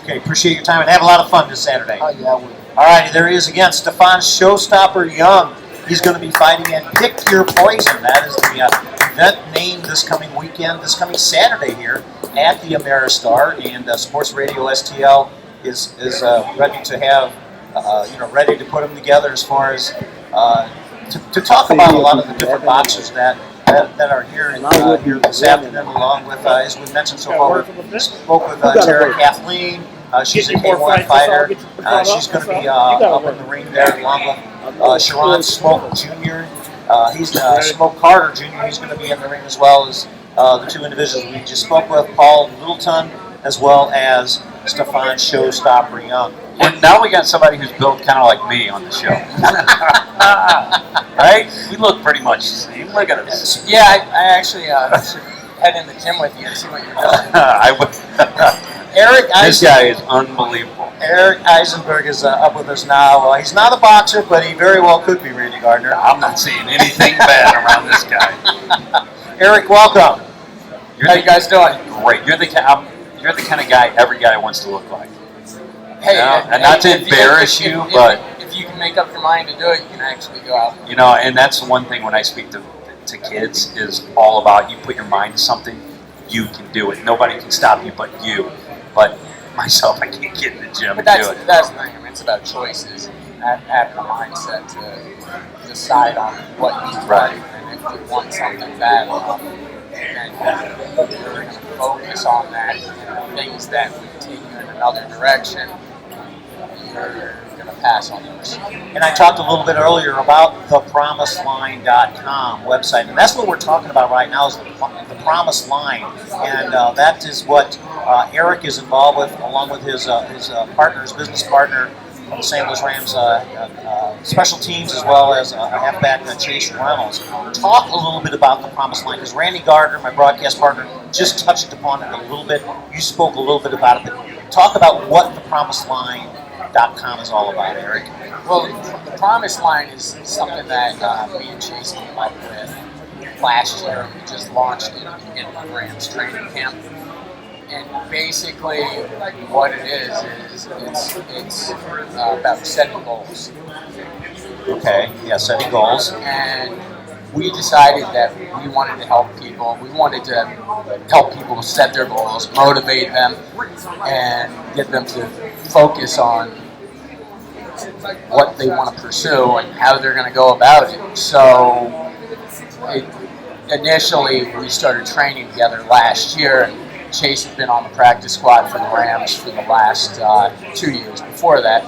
Okay, appreciate your time and have a lot of fun this Saturday. Oh yeah, I will. All righty, there he is again, Stefan Showstopper Young. He's going to be fighting in Pick Your Poison. That is the event name this coming weekend, this coming Saturday here at the Ameristar. And Sports Radio STL is ready to have ready to put them together as far as to talk about a lot of the different boxers that are here here this afternoon, along with, as we mentioned so far, we spoke with Tara Kathleen. She's a K1 fighter. She's going to be up in the ring there, along with Sharon Smoke Jr. He's Smoke Carter Jr. He's going to be in the ring as well as the two individuals we just spoke with, Paul Littleton, as well as Stefan Showstopper Young. And now we got somebody who's built kind of like me on the show. Right? We look pretty much the same. Look at us. Yeah, I actually should head in the gym with you and see what you're doing. Eric This guy is unbelievable. Eric Eisenberg is up with us now. He's not a boxer, but he very well could be, Randy Gardner. I'm not seeing anything bad around this guy. Eric, welcome. How you guys doing? Great. You're the kind of guy every guy wants to look like. Hey, And not to embarrass you, but if you can make up your mind to do it, you can actually go out. and that's the one thing when I speak to kids is all about you put your mind to something, you can do it. Nobody can stop you but you. But myself, I can't get in the gym But and do it. that's the thing. I mean, it's about choices. Having a mindset to decide on what you want. Right. And if you want something bad enough, then you're going to focus on that. Things that would take you in another direction, you're going to pass on those. And I talked a little bit earlier about the PromiseLine.com website, and that's what we're talking about right now is the Promise Line, and that is what Eric is involved with, along with his business partner from the St. Louis Rams special teams, as well as halfback Chase Reynolds. Talk a little bit about the Promise Line, because Randy Gardner, my broadcast partner, just touched upon it a little bit. You spoke a little bit about it, but talk about what the PromiseLine.com is all about, Eric. Well, the Promise Line is something that me and Chase came up with last year. We just launched it in the Rams training camp. And basically, what it is it's about setting goals. Okay, yeah, setting goals. And we decided that we wanted to help people. We wanted to help people set their goals, motivate them, and get them to focus on what they want to pursue and how they're going to go about it. So initially, we started training together last year. Chase had been on the practice squad for the Rams for the last 2 years before that,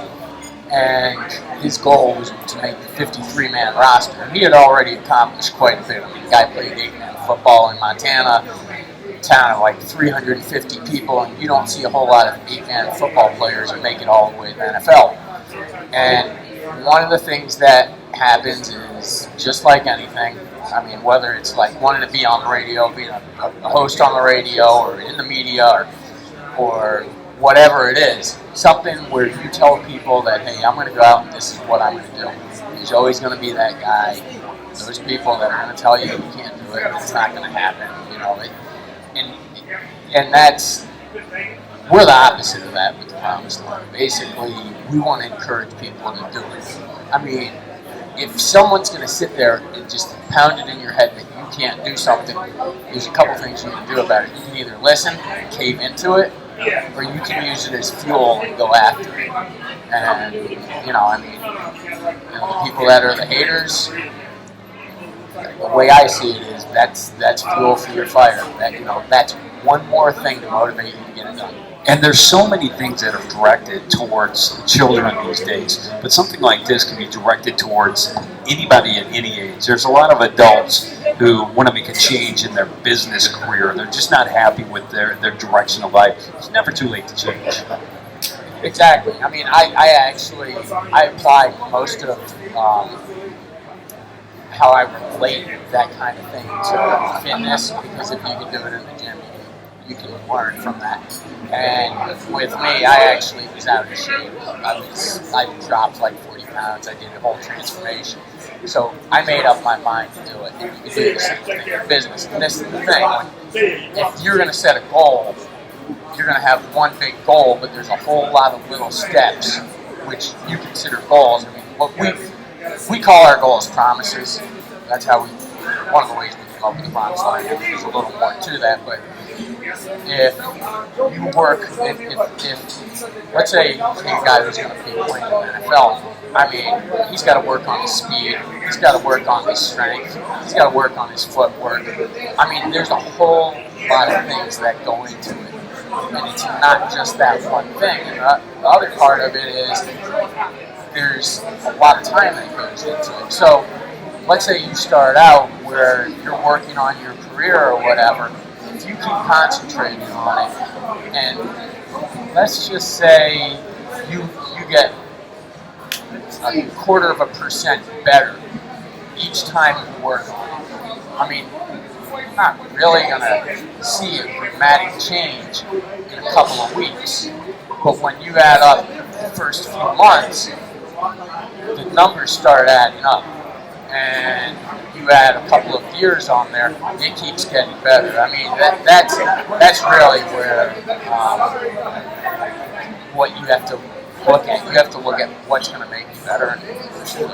and his goal was to make the 53-man roster. And he had already accomplished quite a bit. I mean, the guy played 8-man football in Montana, a town of like 350 people, and you don't see a whole lot of 8-man football players who make it all the way to the NFL. And one of the things that happens is, just like anything, I mean, whether it's like wanting to be on the radio, being a host on the radio, or in the media, or whatever it is, something where you tell people that, hey, I'm going to go out and this is what I'm going to do. There's always going to be that guy, those people that are going to tell you you can't do it, it's not going to happen, and that's, we're the opposite of that with the Promise Line. Basically, we want to encourage people to do it. I mean, if someone's going to sit there and just pound it in your head that you can't do something, there's a couple things you can do about it. You can either listen and cave into it, or you can use it as fuel and go after it. And, the people that are the haters, the way I see it is that's fuel for your fire. That's one more thing to motivate you to get it done. And there's so many things that are directed towards children these days, but something like this can be directed towards anybody at any age. There's a lot of adults who want to make a change in their business career. They're just not happy with their direction of life. It's never too late to change. Exactly. I mean, I apply most of how I relate that kind of thing to fitness, because if you can do it in the gym, you can learn from that. And with me, I actually was out of shape. I dropped like 40 pounds. I did a whole transformation. So I made up my mind to do it. And you can do the same thing in business. And this is the thing. If you're going to set a goal, you're going to have one big goal, but there's a whole lot of little steps which you consider goals. I mean, what we call our goals promises. That's how one of the ways we come up with the Promise Line. There's a little more to that, but if you work, if let's say a guy who's going to be playing in the NFL, I mean, he's got to work on his speed, he's got to work on his strength, he's got to work on his footwork. I mean, there's a whole lot of things that go into it. And it's not just that one thing. And the other part of it is there's a lot of time that goes into it. So let's say you start out where you're working on your career or whatever. If you keep concentrating on it, and let's just say you get a 1/4% better each time you work on it. I mean, you're not really going to see a dramatic change in a couple of weeks. But when you add up the first few months, the numbers start adding up. And you add a couple of years on there, it keeps getting better. I mean, that's really where what you have to look at. You have to look at what's going to make you better.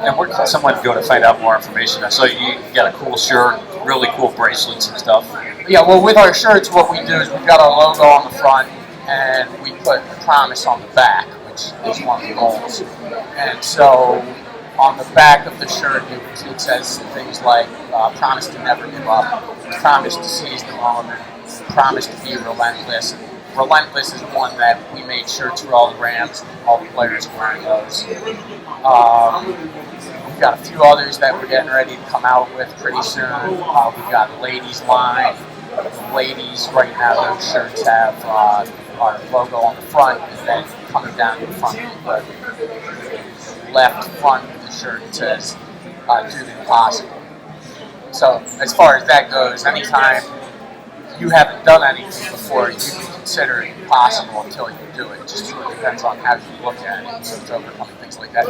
And where can someone go to find out more information? I saw you got a cool shirt, really cool bracelets and stuff. Yeah, well, with our shirts, what we do is we've got our logo on the front, and we put a promise on the back, which is one of the goals. And so on the back of the shirt, it says things like, promise to never give up, promise to seize the moment, promise to be relentless. Relentless is one that we made shirts for all the Rams, all the players wearing those. We've got a few others that we're getting ready to come out with pretty soon. We've got a ladies line. The ladies, right now, those shirts have our logo on the front, and then coming down the front, the left front of the shirt says, do the impossible. So as far as that goes, anytime you haven't done anything before, you can consider it impossible until you do it. It just sort of depends on how you look at it, so it's overcoming things like that.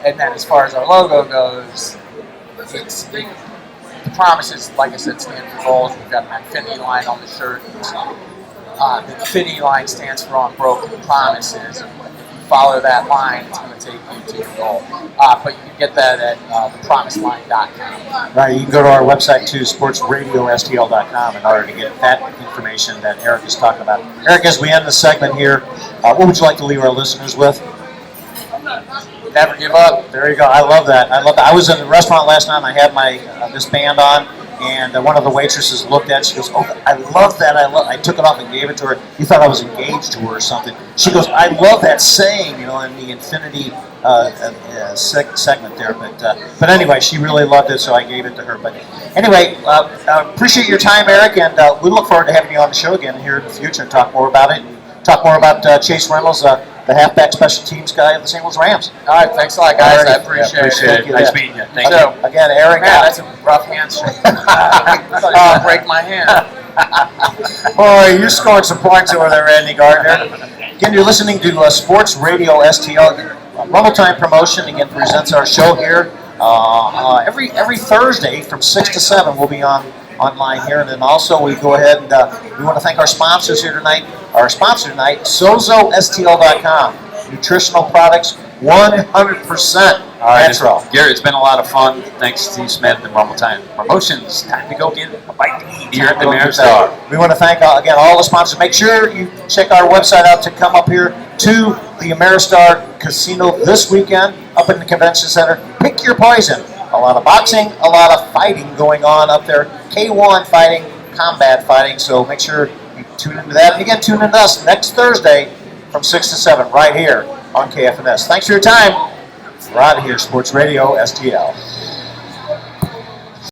And then as far as our logo goes, the promises, like I said, stand for goals. We've got an infinity line on the shirt. The infinity line stands for unbroken promises. And if you follow that line, it's going to take you to your goal. But you can get that at thepromiseline.com. Right, you can go to our website too, SPORTSRADIOSTL.com, in order to get that information that Eric is talking about. Eric, as we end the segment here, what would you like to leave our listeners with? Never give up. There you go. I love that. I was in the restaurant last night, and I had my this band on, and one of the waitresses looked at it. She goes, "Oh, I love that. I took it off and gave it to her. You thought I was engaged to her or something." She goes, "I love that saying, in the infinity segment there." But anyway, she really loved it, so I gave it to her. But anyway, appreciate your time, Eric, and we look forward to having you on the show again here in the future and talk more about it. Talk more about Chase Reynolds, the halfback special teams guy of the St. Louis Rams. All right, thanks a lot, guys. I appreciate it. Nice meeting you. Thank you. Again, Eric. Man, that's a rough handshake. I thought you were going to break my hand. Boy, you're scoring some points over there, Randy Gardner. Again, you're listening to Sports Radio STL. Rumble Time Promotion, again, presents our show here. Every Thursday from 6 to 7 we'll be online here. And then also we go ahead and we want to thank our sponsors here tonight. Our sponsor tonight, SozoSTL.com. Nutritional products, 100% natural. Gary, it's been a lot of fun. Thanks to Steve Smith and Rumble Time Promotions. Time to go get a bite to eat here at the Ameristar. We want to thank, again, all the sponsors. Make sure you check our website out to come up here to the Ameristar Casino this weekend up in the Convention Center. Pick your poison. A lot of boxing, a lot of fighting going on up there. K1 fighting, combat fighting. So make sure you tune into that. And again, tune into us next Thursday from 6 to 7 right here on KFNS. Thanks for your time. We're out of here, Sports Radio STL.